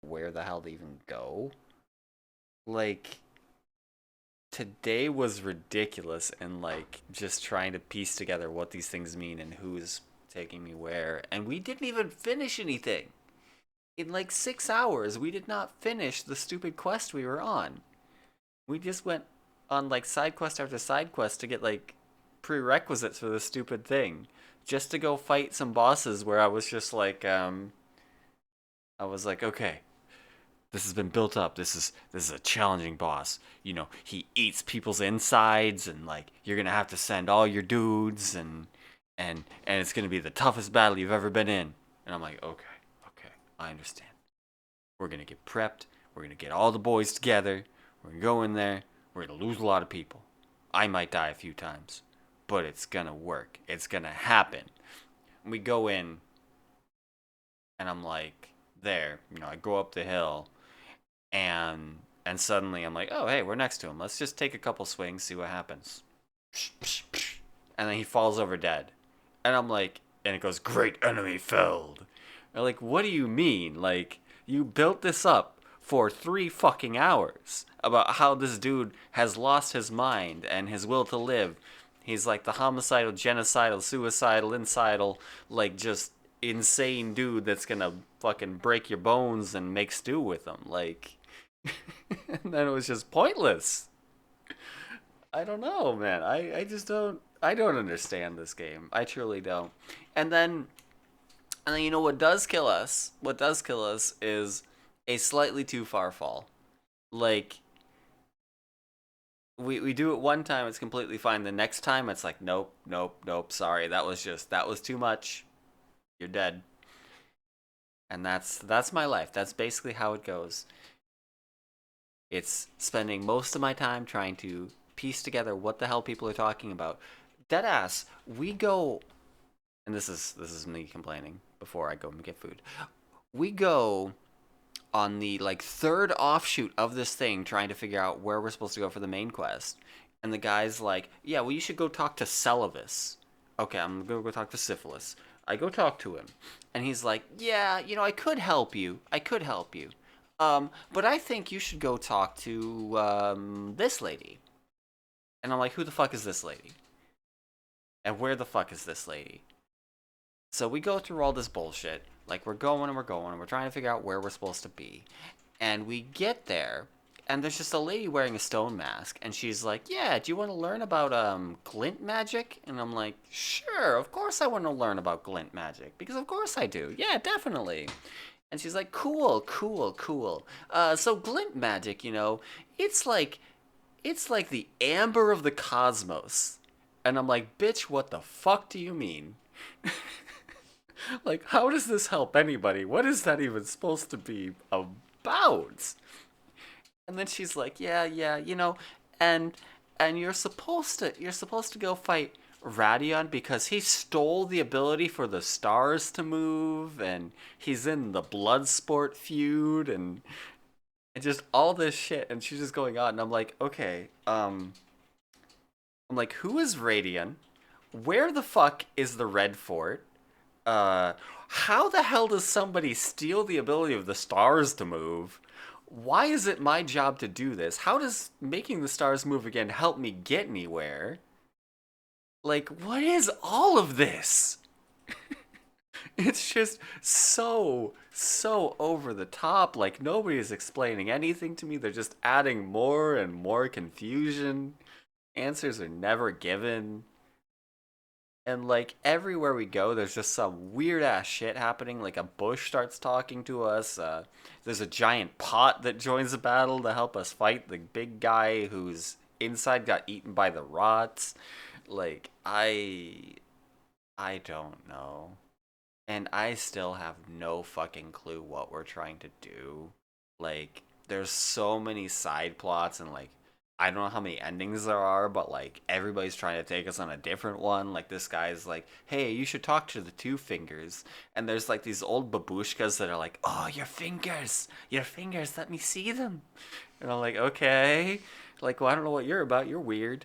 where the hell to even go. Like, today was ridiculous and like just trying to piece together what these things mean and who's taking me where. And we didn't even finish anything. In like 6 hours, we did not finish the stupid quest we were on. We just went on like side quest after side quest to get like prerequisites for this stupid thing. Just to go fight some bosses where I was like, okay, this has been built up. This is a challenging boss. You know, he eats people's insides, and like you're gonna have to send all your dudes, and it's gonna be the toughest battle you've ever been in. And I'm like, okay, okay, I understand. We're gonna get prepped. We're gonna get all the boys together. We're gonna go in there. We're gonna lose a lot of people. I might die a few times, but it's gonna work. It's gonna happen. We go in, and I'm like, there. You know, I go up the hill, and suddenly I'm like, oh hey, we're next to him. Let's just take a couple swings, see what happens. And then he falls over dead. And I'm like, and it goes, great enemy felled. And like, what do you mean? Like, you built this up for 3 fucking hours about how this dude has lost his mind and his will to live. He's like the homicidal, genocidal, suicidal, incidental, like just insane dude that's gonna fucking break your bones and make stew with them. Like, and then it was just pointless. I don't know, man. I just don't understand this game. I truly don't. And then and then you know what does kill us? What does kill us is a slightly too far fall. Like we do it one time, it's completely fine. The next time it's like nope, nope, nope, sorry. That was too much. You're dead. And that's my life. That's basically how it goes. It's spending most of my time trying to piece together what the hell people are talking about. Deadass, we go, and this is me complaining before I go and get food. We go on the like third offshoot of this thing, trying to figure out where we're supposed to go for the main quest. And the guy's like, "Yeah, well, you should go talk to Celavis." Okay, I'm gonna go talk to Syphilis. I go talk to him, and he's like, "Yeah, you know, I could help you. I could help you. But I think you should go talk to this lady." And I'm like, "Who the fuck is this lady? And where the fuck is this lady?" So we go through all this bullshit. Like we're going and we're trying to figure out where we're supposed to be. And we get there and there's just a lady wearing a stone mask and she's like, "Yeah, do you want to learn about glint magic?" And I'm like, "Sure, of course I want to learn about glint magic because of course I do. Yeah, definitely." And she's like, "Cool, cool, cool. So glint magic, you know, it's like it's like the amber of the cosmos." And I'm like, "Bitch, what the fuck do you mean?" Like, how does this help anybody? What is that even supposed to be about? And then she's like, "Yeah, yeah, you know, and you're supposed to go fight Radion because he stole the ability for the stars to move, and he's in the Bloodsport feud, and just all this shit." And she's just going on, and I'm like, okay, I'm like, who is Radion? Where the fuck is the Red Fort? Uh, how the hell does somebody steal the ability of the stars to move? Why is it my job to do this? How does making the stars move again help me get anywhere? Like, what is all of this? It's just so over the top. Like, nobody is explaining anything to me. They're just adding more and more confusion. Answers are never given. And like everywhere we go, there's just some weird ass shit happening. Like a bush starts talking to us. There's a giant pot that joins the battle to help us fight the big guy whose inside got eaten by the rots. Like I don't know. And I still have no fucking clue what we're trying to do. Like, there's so many side plots, and like, I don't know how many endings there are, but like, everybody's trying to take us on a different one. Like, this guy's like, "Hey, you should talk to the Two Fingers." And there's like these old babushkas that are like, "Oh, your fingers, let me see them." And I'm like, okay. Like, well, I don't know what you're about. You're weird.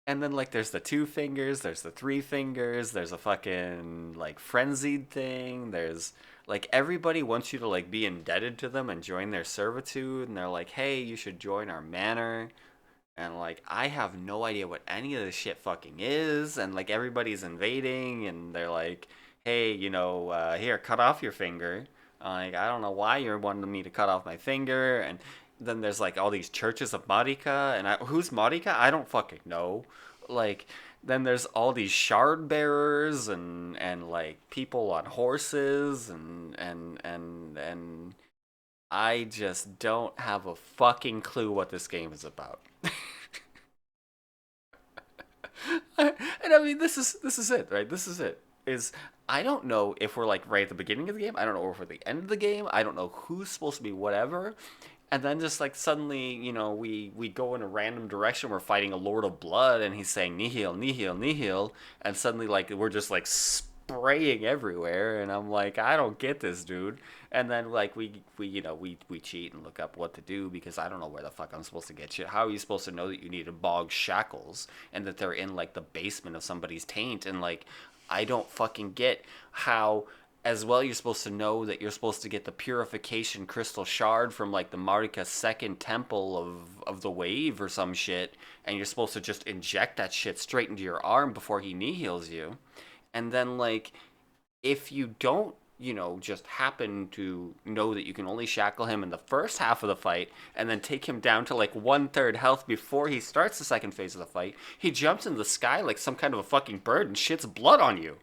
And then like there's the Two Fingers, there's the Three Fingers, there's a fucking like frenzied thing, there's Like everybody wants you to like be indebted to them and join their servitude, and they're like, "Hey, you should join our manor." And like I have no idea what any of this shit fucking is, and like everybody's invading, and they're like, "Hey, here, cut off your finger." Like I don't know why you're wanting me to cut off my finger, and then there's like all these churches of Marika, and who's Marika? I don't fucking know. Like then there's all these shard bearers and like people on horses and I just don't have a fucking clue what this game is about. And I mean, this is it, right? This is it. Is I don't know if we're like right at the beginning of the game. I don't know if we're at the end of the game. I don't know who's supposed to be whatever. And then just like suddenly, we go in a random direction. We're fighting a Lord of Blood, and he's saying nihil, nihil, nihil, and suddenly like we're just like spraying everywhere, and I'm like, I don't get this, dude. And then like we cheat and look up what to do because I don't know where the fuck I'm supposed to get shit. How are you supposed to know that you need to bog shackles and that they're in like the basement of somebody's taint? And like I don't fucking get how as well you're supposed to know that you're supposed to get the purification crystal shard from like the Marika second temple of the wave or some shit, and you're supposed to just inject that shit straight into your arm before he knee heals you. And then like if you don't, just happen to know that you can only shackle him in the first half of the fight and then take him down to like 1/3 health before he starts the second phase of the fight, he jumps in the sky like some kind of a fucking bird and shits blood on you.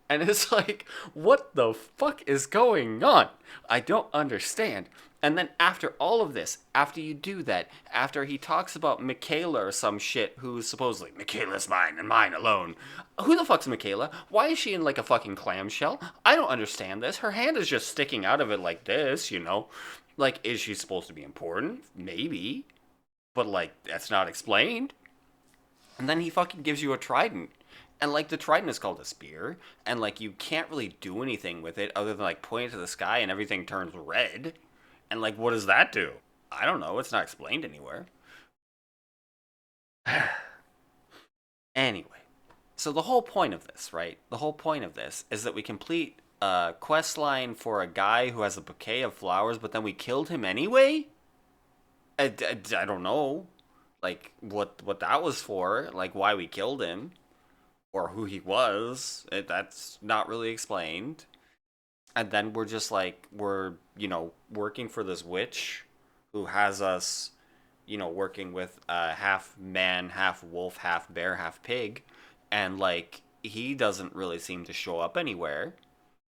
And it's like, what the fuck is going on? I don't understand. And then after all of this, after you do that, after he talks about Michaela or some shit who's supposedly, Michaela's mine and mine alone. Who the fuck's Michaela? Why is she in like a fucking clamshell? I don't understand this. Her hand is just sticking out of it like this. Like, is she supposed to be important? Maybe. But like, that's not explained. And then he fucking gives you a trident. And like the trident is called a spear, and like you can't really do anything with it other than like point it to the sky and everything turns red. And like what does that do? I don't know, it's not explained anywhere. Anyway, so the whole point of this, right? The whole point of this is that we complete a quest line for a guy who has a bouquet of flowers, but then we killed him anyway? I don't know. Like what that was for, like why we killed him or who he was. That's not really explained. And then we're just like we're working for this witch who has us working with half man, half wolf, half bear, half pig, and like he doesn't really seem to show up anywhere.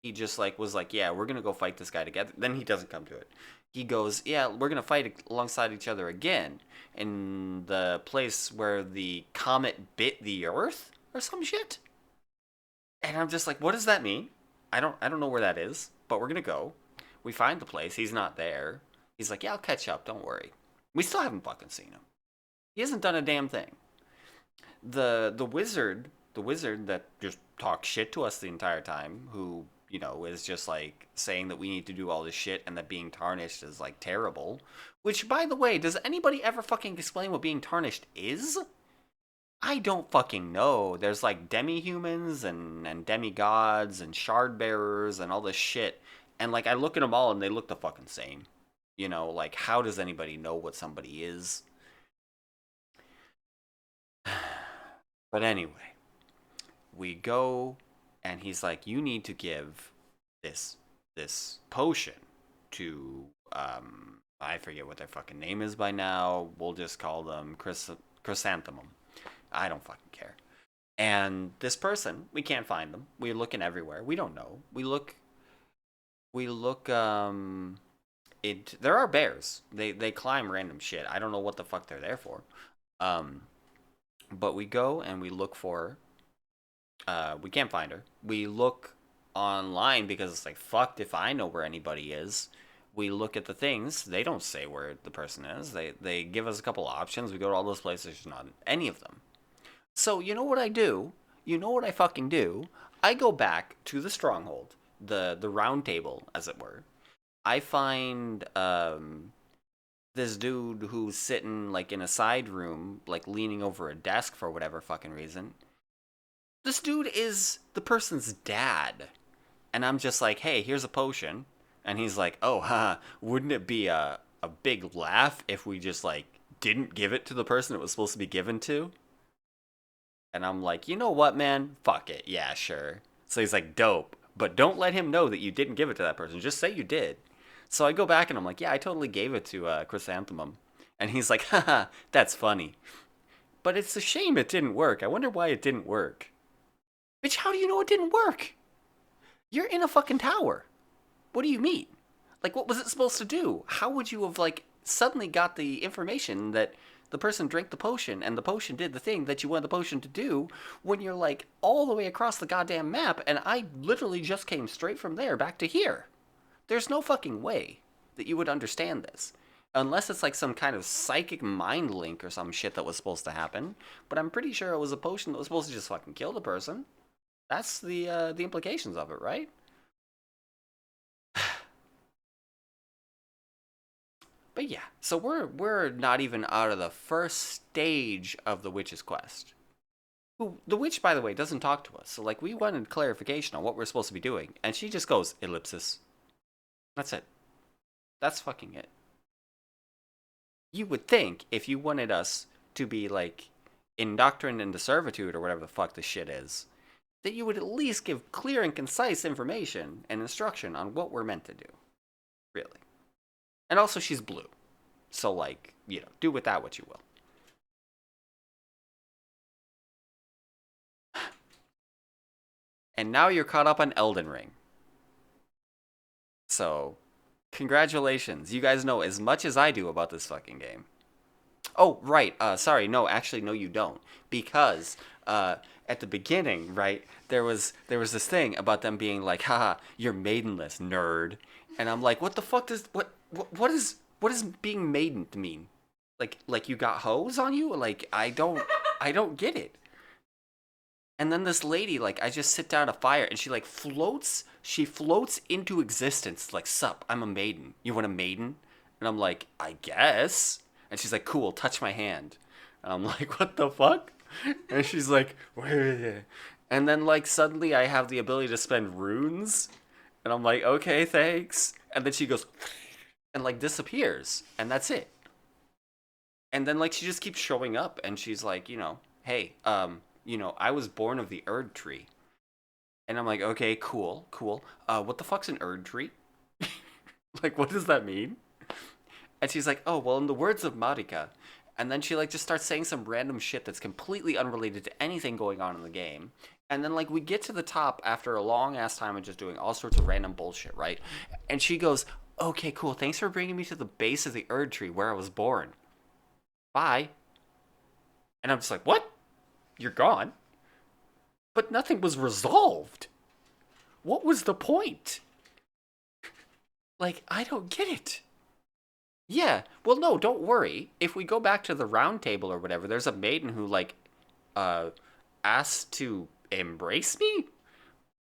He just like was like, yeah, we're gonna go fight this guy together. Then he doesn't come to it. He goes, yeah, we're gonna fight alongside each other again in the place where the comet bit the earth or some shit. And I'm just like, what does that mean? I don't know where that is, but we're gonna go. We find the place. He's not there. He's like, yeah, I'll catch up. Don't worry. We still haven't fucking seen him. He hasn't done a damn thing. The wizard that just talks shit to us the entire time, who is just like saying that we need to do all this shit and that being tarnished is like terrible. Which, by the way, does anybody ever fucking explain what being tarnished is? I don't fucking know. There's like demi-humans and demigods and shard bearers and all this shit. And like I look at them all and they look the fucking same. Like how does anybody know what somebody is? But anyway, we go and he's like, you need to give this potion to I forget what their fucking name is by now. We'll just call them Chrysanthemum. I don't fucking care. And this person, we can't find them. We're looking everywhere. We don't know. We look it there are bears. They climb random shit. I don't know what the fuck they're there for. Um but we go and we look for we can't find her. We look online because it's like fucked if I know where anybody is. We look at the things, they don't say where the person is. They give us a couple options. We go to all those places, there's not any of them. So you know what I do? You know what I fucking do? I go back to the stronghold, the round table, as it were. I find this dude who's sitting like in a side room, like leaning over a desk for whatever fucking reason. This dude is the person's dad. And I'm just like, hey, here's a potion. And he's like, oh, haha, wouldn't it be a big laugh if we just like didn't give it to the person it was supposed to be given to? And I'm like, you know what, man? Fuck it. Yeah, sure. So he's like, dope. But don't let him know that you didn't give it to that person. Just say you did. So I go back and I'm like, yeah, I totally gave it to Chrysanthemum. And he's like, haha, that's funny. But it's a shame it didn't work. I wonder why it didn't work. Bitch, how do you know it didn't work? You're in a fucking tower. What do you mean? Like, what was it supposed to do? How would you have, like, suddenly got the information that the person drank the potion and the potion did the thing that you wanted the potion to do when you're, like, all the way across the goddamn map and I literally just came straight from there back to here? There's no fucking way that you would understand this. Unless it's like some kind of psychic mind link or some shit that was supposed to happen. But I'm pretty sure it was a potion that was supposed to just fucking kill the person. That's the implications of it, right? But yeah, so we're not even out of the first stage of the witch's quest. Who the witch, by the way, doesn't talk to us. So like we wanted clarification on what we're supposed to be doing, and she just goes ellipsis. That's it. That's fucking it. You would think if you wanted us to be like indoctrined into servitude or whatever the fuck this shit is, that you would at least give clear and concise information and instruction on what we're meant to do. Really. And also she's blue. So like, do with that what you will. And now you're caught up on Elden Ring. So, congratulations. You guys know as much as I do about this fucking game. Oh, right. Sorry. No, actually, no, you don't. Because at the beginning, right, there was this thing about them being like, haha, you're maidenless, nerd. And I'm like, what the fuck does what is being maiden mean? Like you got hoes on you? Like I don't get it. And then this lady, like, I just sit down at a fire and she floats into existence. Like, sup, I'm a maiden. You want a maiden? And I'm like, I guess. And she's like, cool, touch my hand. And I'm like, what the fuck? And she's like, wait. And then, like, suddenly I have the ability to spend runes. And I'm like, okay, thanks. And then she goes, and, like, disappears. And that's it. And then, like, she just keeps showing up. And she's like, hey, I was born of the Erd tree. And I'm like, okay, cool, cool. What the fuck's an Erd tree? Like, what does that mean? And she's like, oh, well, in the words of Marika. And then she, like, just starts saying some random shit that's completely unrelated to anything going on in the game. And then, like, we get to the top after a long ass time of just doing all sorts of random bullshit, right? And she goes, okay, cool. Thanks for bringing me to the base of the Erd tree where I was born. Bye. And I'm just like, what? You're gone? But nothing was resolved. What was the point? Like, I don't get it. Yeah, well, no, don't worry. If we go back to the round table or whatever, there's a maiden who, like, uh, asked to embrace me?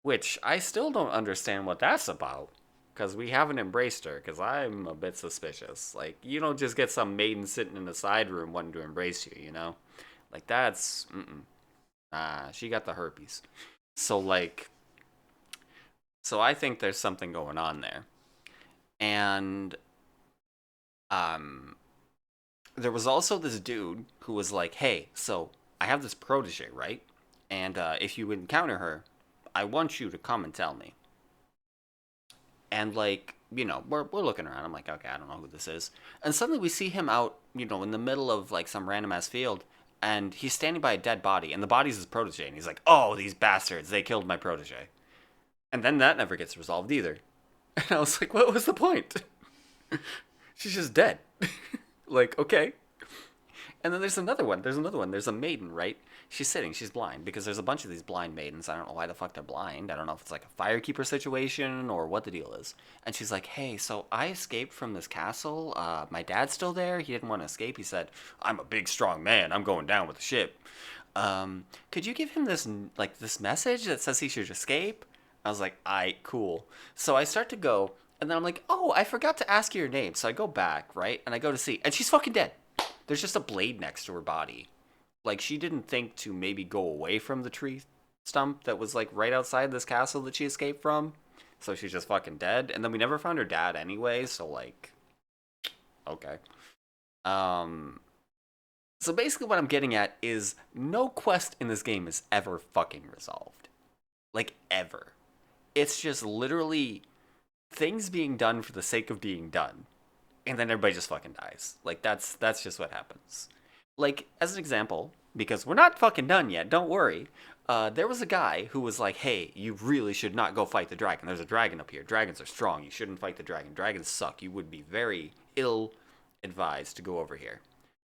Which I still don't understand what that's about. Because we haven't embraced her, because I'm a bit suspicious. Like, you don't just get some maiden sitting in the side room wanting to embrace you, you know? Like, that's. Mm-mm. She got the herpes. So, like. So I think there's something going on there. And um there was also this dude who was like, "Hey, so I have this protege, right? And if you encounter her, I want you to come and tell me." And like, we're looking around. I'm like, "Okay, I don't know who this is." And suddenly we see him out, in the middle of like some random ass field, and he's standing by a dead body, and the body's his protege, and he's like, "Oh, these bastards, they killed my protege." And then that never gets resolved either. And I was like, "What was the point?" She's just dead. Like, okay. And then there's another one. There's another one. There's a maiden, right? She's sitting. She's blind because there's a bunch of these blind maidens. I don't know why the fuck they're blind. I don't know if it's like a firekeeper situation or what the deal is. And she's like, hey, so I escaped from this castle. My dad's still there. He didn't want to escape. He said, I'm a big, strong man. I'm going down with the ship. Could you give him this message that says he should escape? I was like, aight, cool. So I start to go, and then I'm like, oh, I forgot to ask you your name. So I go back, right? And I go to see, and she's fucking dead. There's just a blade next to her body. Like, she didn't think to maybe go away from the tree stump that was, like, right outside this castle that she escaped from. So she's just fucking dead. And then we never found her dad anyway, so like, okay. Um, so basically what I'm getting at is no quest in this game is ever fucking resolved. Like, ever. It's just literally things being done for the sake of being done. And then everybody just fucking dies. Like, that's just what happens. Like, as an example, because we're not fucking done yet, don't worry. There was a guy who was like, hey, you really should not go fight the dragon. There's a dragon up here. Dragons are strong. You shouldn't fight the dragon. Dragons suck. You would be very ill advised to go over here.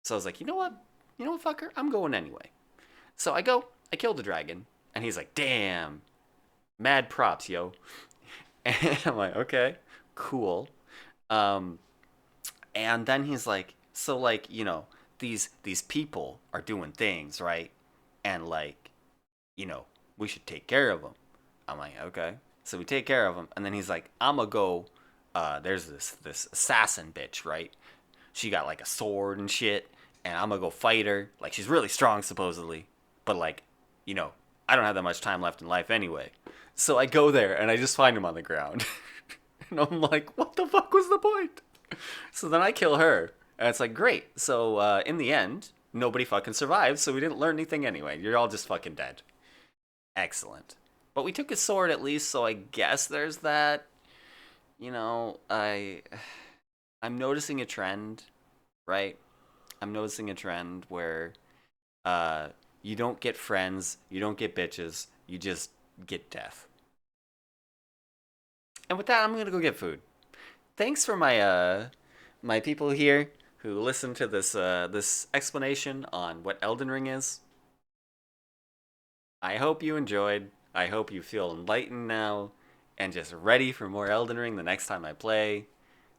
So I was like, you know what? You know what, fucker? I'm going anyway. So I go, I kill the dragon, and he's like, damn, mad props, yo. And I'm like, okay, cool. Um, and then he's like, so like, these people are doing things, right? And like, we should take care of them. I'm like, okay. So we take care of him, and then he's like, I'm gonna go. There's this assassin bitch, right? She got like a sword and shit, and I'm gonna go fight her. Like she's really strong supposedly, but like, you know, I don't have that much time left in life anyway. So I go there and I just find him on the ground, and I'm like, what the fuck was the point? So then I kill her, and it's like great. So in the end, nobody fucking survived, so we didn't learn anything anyway. You're all just fucking dead. Excellent. But we took his sword at least, so I guess there's that. I'm noticing a trend, right? I'm noticing a trend where uh you don't get friends, you don't get bitches, you just get death. And with that, I'm gonna go get food. Thanks for my people here who listened to this explanation on what Elden Ring is. I hope you enjoyed. I hope you feel enlightened now and just ready for more Elden Ring the next time I play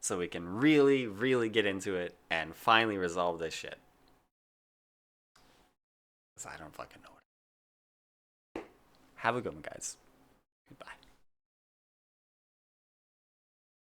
so we can really, really get into it and finally resolve this shit. 'Cause I don't fucking know it. Have a good one, guys.